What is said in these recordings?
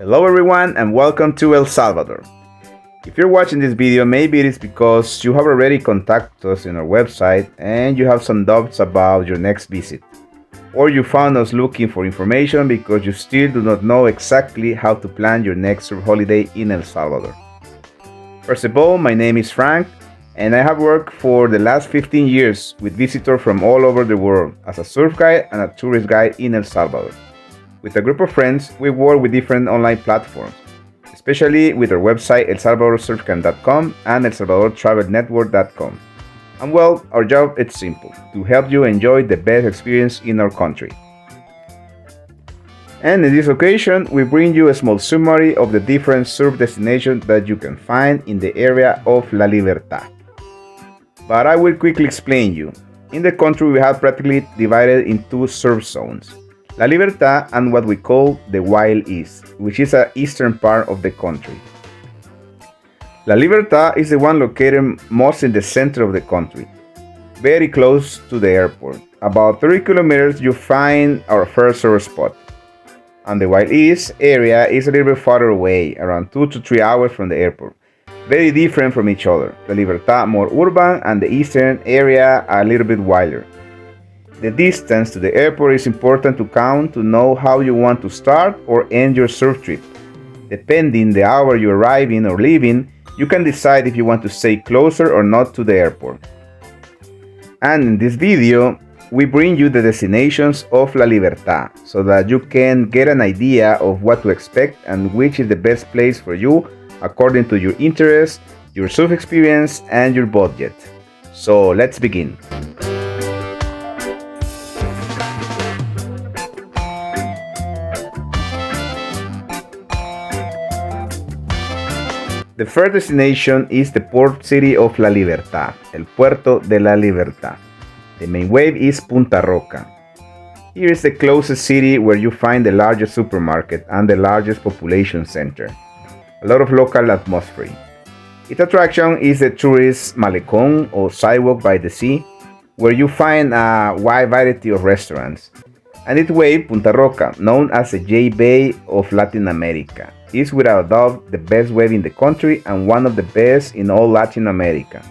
Hello everyone and welcome to El Salvador. If you're watching this video, maybe it is because you have already contacted us in our website and you have some doubts about your next visit. Or you found us looking for information because you still do not know exactly how to plan your next surf holiday in El Salvador. First of all, my name is Frank and I have worked for the last 15 years with visitors from all over the world as a surf guide and a tourist guide in El Salvador. With a group of friends, we work with different online platforms, especially with our website elsalvadorsurfcan.com and elsalvadortravelnetwork.com. And well, our job is simple, to help you enjoy the best experience in our country. And in this occasion, we bring you a small summary of the different surf destinations that you can find in the area of La Libertad. But I will quickly explain you. In the country, we have practically divided in two surf zones. La Libertad and what we call the Wild East, which is the eastern part of the country. La Libertad is the one located most in the center of the country, very close to the airport. About 30 kilometers you find our first surf spot. And the Wild East area is a little bit farther away, around 2 to 3 hours from the airport. Very different from each other. La Libertad more urban and the eastern area a little bit wilder. The distance to the airport is important to count to know how you want to start or end your surf trip. Depending the hour you arrive in or leaving, you can decide if you want to stay closer or not to the airport. And in this video, we bring you the destinations of La Libertad so that you can get an idea of what to expect and which is the best place for you according to your interests, your surf experience, and your budget. So let's begin. The first destination is the port city of La Libertad, El Puerto de la Libertad. The main wave is Punta Roca. Here is the closest city where you find the largest supermarket and the largest population center. A lot of local atmosphere. Its attraction is the tourist malecón or sidewalk by the sea, where you find a wide variety of restaurants. And its wave, Punta Roca, known as the J-Bay of Latin America, is without doubt the best wave in the country and one of the best in all Latin America.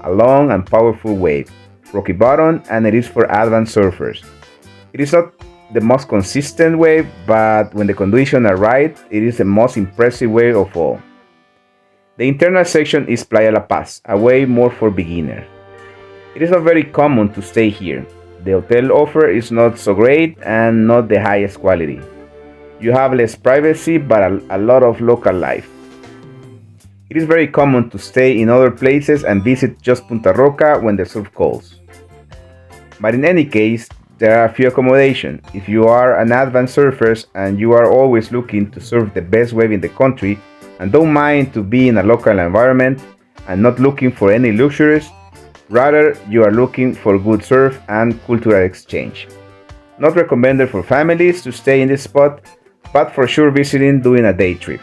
A long and powerful wave, rocky bottom, and it is for advanced surfers. It is not the most consistent wave, but when the conditions are right, it is the most impressive wave of all. The internal section is Playa La Paz, a wave more for beginners. It is not very common to stay here. The hotel offer is not so great and not the highest quality. You have less privacy but a lot of local life. It is very common to stay in other places and visit just Punta Roca when the surf calls. But in any case, there are a few accommodations. If you are an advanced surfer and you are always looking to surf the best wave in the country and don't mind to be in a local environment and not looking for any luxuries, rather you are looking for good surf and cultural exchange. Not recommended for families to stay in this spot, but for sure visiting during a day trip.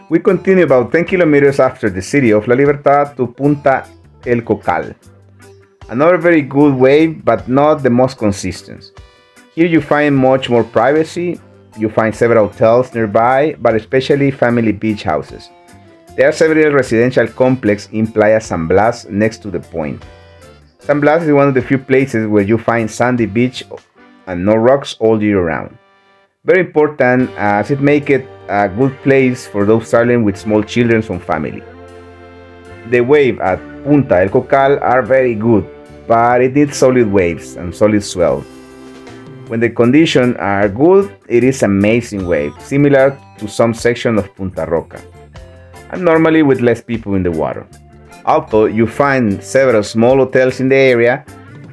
We continue about 10 kilometers after the city of La Libertad to Punta El Cal. Another very good wave, but not the most consistent. Here you find much more privacy. You find several hotels nearby, but especially family beach houses. There are several residential complexes in Playa San Blas next to the point. San Blas is one of the few places where you find sandy beach and no rocks all year round. Very important as it makes it a good place for those traveling with small children or family. The waves at Punta El Cal are very good, but it needs solid waves and solid swell. When the conditions are good, it is amazing wave, similar to some section of Punta Roca, and normally with less people in the water. Although you find several small hotels in the area,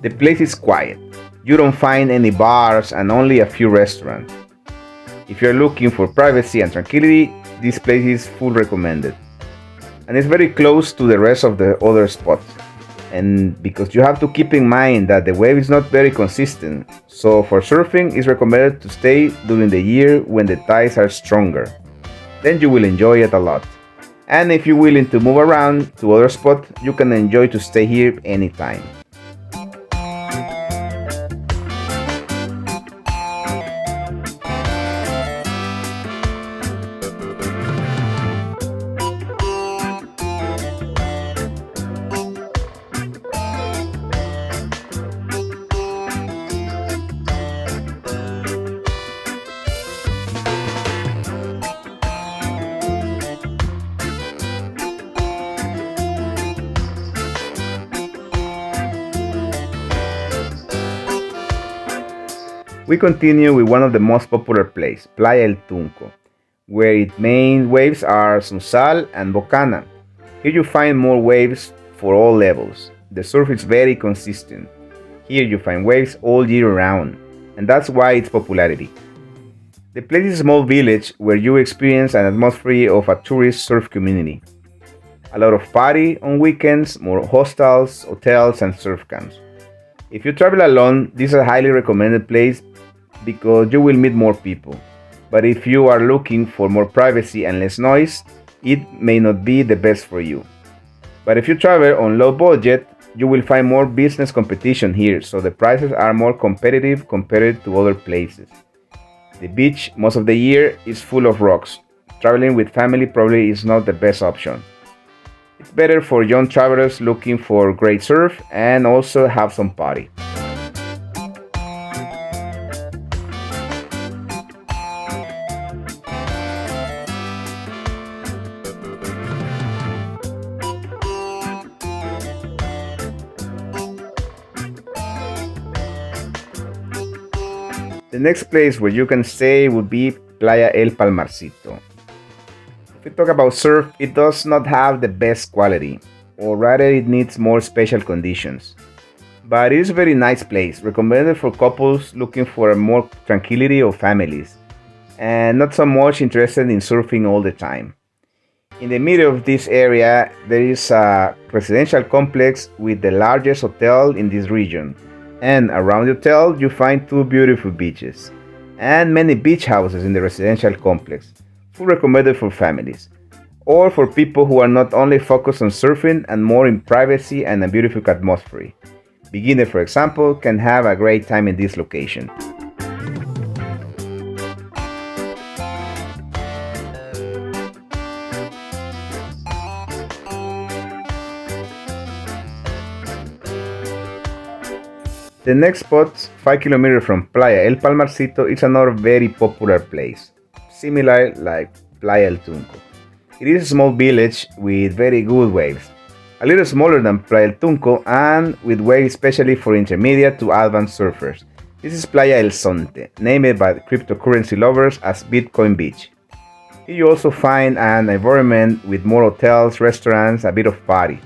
the place is quiet. You don't find any bars and only a few restaurants. If you're looking for privacy and tranquility, this place is full recommended. And it's very close to the rest of the other spots. and because you have to keep in mind that the wave is not very consistent. So for surfing, it's recommended to stay during the year when the tides are stronger. Then you will enjoy it a lot. And if you're willing to move around to other spots, you can enjoy to stay here anytime. We continue with one of the most popular places, Playa El Tunco, where its main waves are Sunsal and Bocana. Here you find more waves for all levels. The surf is very consistent. Here you find waves all year round, and that's why its popularity. The place is a small village where you experience an atmosphere of a tourist surf community. A lot of party on weekends, more hostels, hotels, and surf camps. If you travel alone, this is a highly recommended place because you will meet more people. But if you are looking for more privacy and less noise, it may not be the best for you. But if you travel on low budget, you will find more business competition here, so the prices are more competitive compared to other places. The beach most of the year is full of rocks. Traveling with family probably is not the best option. It's better for young travelers looking for great surf and also have some party. The next place where you can stay would be Playa El Palmarito. If we talk about surf, it does not have the best quality, or rather it needs more special conditions. But it is a very nice place, recommended for couples looking for more tranquility or families, and not so much interested in surfing all the time. In the middle of this area, there is a residential complex with the largest hotel in this region. And around the hotel, you find two beautiful beaches and many beach houses in the residential complex, full recommended for families or for people who are not only focused on surfing and more in privacy and a beautiful atmosphere. Beginners, for example, can have a great time in this location. The next spot, 5 kilometers from Playa El Palmarito, is another very popular place, similar like Playa El Tunco. It is a small village with very good waves, a little smaller than Playa El Tunco and with waves especially for intermediate to advanced surfers. This is Playa El Sonte, named by cryptocurrency lovers as Bitcoin Beach. Here you also find an environment with more hotels, restaurants, a bit of party.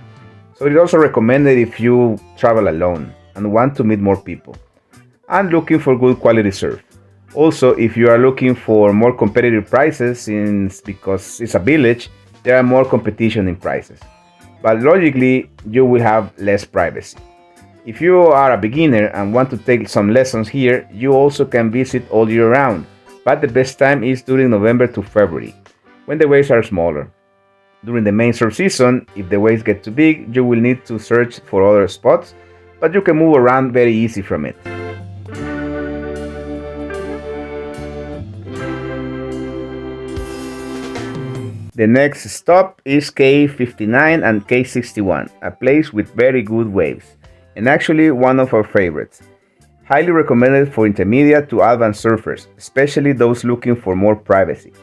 So it is also recommended if you travel alone and want to meet more people and looking for good quality surf. Also, if you are looking for more competitive prices, since because it's a village, there are more competition in prices. But logically, you will have less privacy. If you are a beginner and want to take some lessons here, you also can visit all year round, but the best time is during November to February, when the waves are smaller. During the main surf season, if the waves get too big, you will need to search for other spots, but you can move around very easy from it. The next stop is K59 and K61, a place with very good waves, and actually one of our favorites. Highly recommended for intermediate to advanced surfers, especially those looking for more privacy.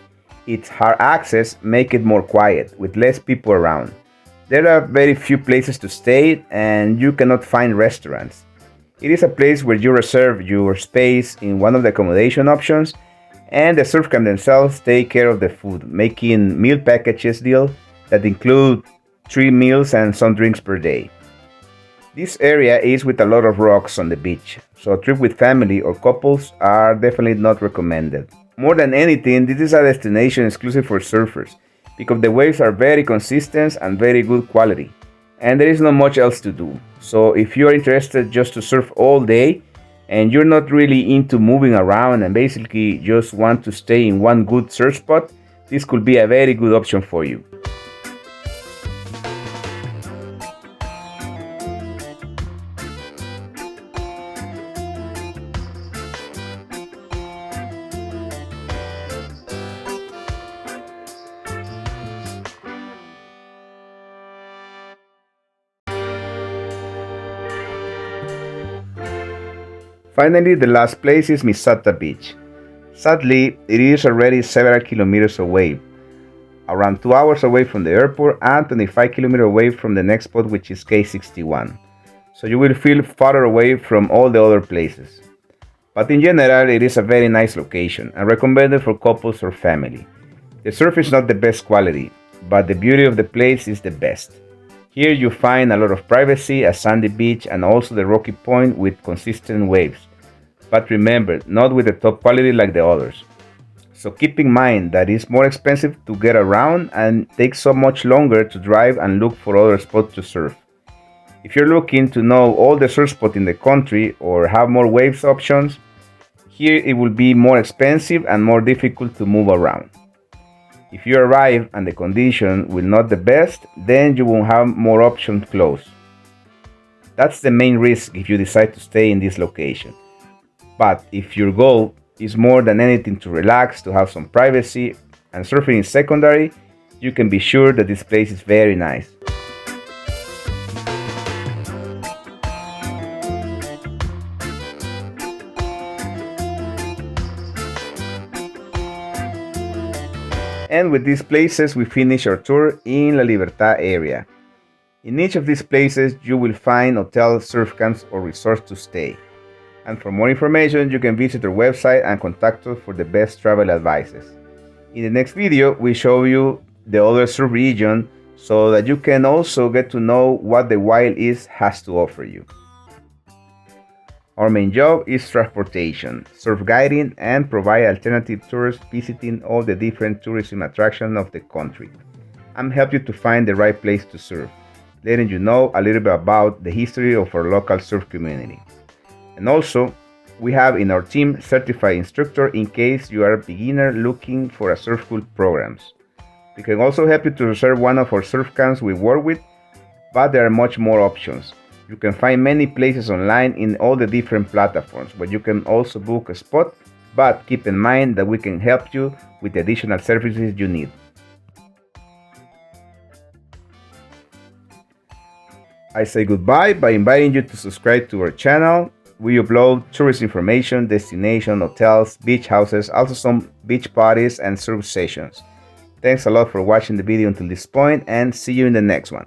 Its hard access makes it more quiet, with less people around. There are very few places to stay and you cannot find restaurants. It is a place where you reserve your space in one of the accommodation options and the surf camp themselves take care of the food, making meal packages deal that include 3 meals and some drinks per day. This area is with a lot of rocks on the beach, so a trip with family or couples are definitely not recommended. More than anything, this is a destination exclusive for surfers, because the waves are very consistent and very good quality. and there is not much else to do. So if you are interested just to surf all day and you're not really into moving around and basically just want to stay in one good surf spot, this could be a very good option for you. Finally, the last place is Misat Beach. Sadly, it is already several kilometers away, around 2 hours away from the airport and 25 kilometers away from the next spot, which is K61. So you will feel farther away from all the other places. But in general, it is a very nice location and recommended for couples or family. The surf is not the best quality, but the beauty of the place is the best. Here you find a lot of privacy, a sandy beach, and also the rocky point with consistent waves. But remember, not with the top quality like the others. So keep in mind that it's more expensive to get around and takes so much longer to drive and look for other spots to surf. If you're looking to know all the surf spots in the country or have more waves options, here it will be more expensive and more difficult to move around. If you arrive and the condition will not the best, then you will have more options close. That's the main risk if you decide to stay in this location. But if your goal is more than anything to relax, to have some privacy, and surfing is secondary, you can be sure that this place is very nice. And with these places, we finish our tour in La Libertad area. In each of these places, you will find hotels, surf camps, or resorts to stay. And for more information, you can visit our website and contact us for the best travel advices. In the next video, we show you the other surf region so that you can also get to know what the Wild East has to offer you. Our main job is transportation, surf guiding, and provide alternative tours visiting all the different tourism attractions of the country. I'm helping you to find the right place to surf, letting you know a little bit about the history of our local surf community. And also, we have in our team certified instructor in case you are a beginner looking for a surf school programs. We can also help you to reserve one of our surf camps we work with, but there are much more options. You can find many places online in all the different platforms where you can also book a spot, but keep in mind that we can help you with the additional services you need. I say goodbye by inviting you to subscribe to our channel. We upload tourist information, destination, hotels, beach houses, also some beach parties and surf sessions. Thanks a lot for watching the video until this point, and see you in the next one.